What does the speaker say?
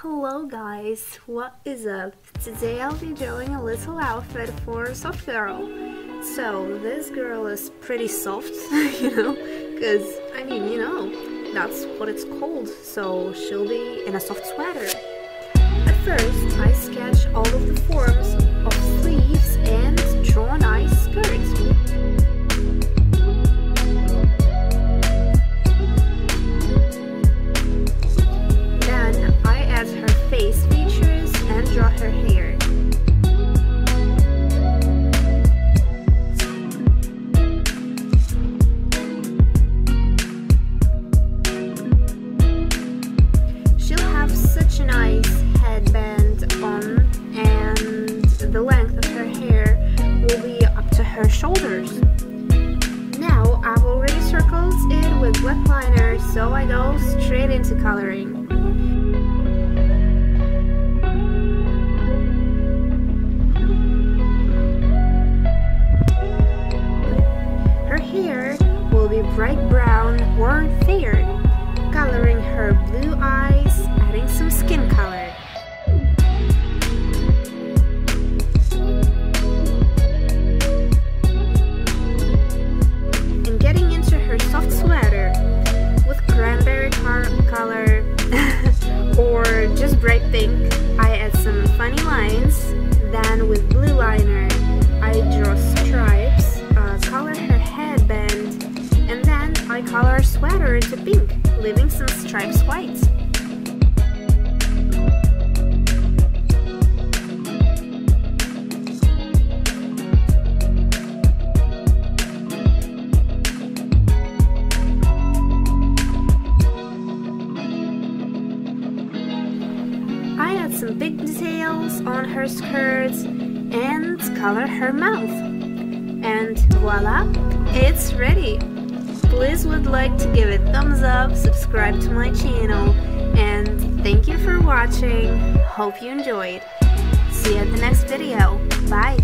Hello guys, what is up? Today I'll be doing a little outfit for a soft girl. So this girl is pretty soft, because that's what it's called. So she'll be in a soft sweater. At first I sketch all of the forms of sleeves and draw a nice skirt. Face features and draw her hair. She'll have such a nice headband on, and the length of her hair will be up to her shoulders. Now I've already circled it with wet liner, so I go straight into coloring. Bright brown or fair, coloring her blue eyes, adding some skin color. And getting into her soft sweater with cranberry color or just bright pink, I add some funny lines. Then with blue liner, I draw stripes, color her headband, and then I color her sweater into pink, leaving some stripes white. I add some big details on her skirt and color her mouth. And voila, it's ready! Please would like to give it thumbs up, subscribe to my channel, and thank you for watching. Hope you enjoyed. See you at the next video. Bye!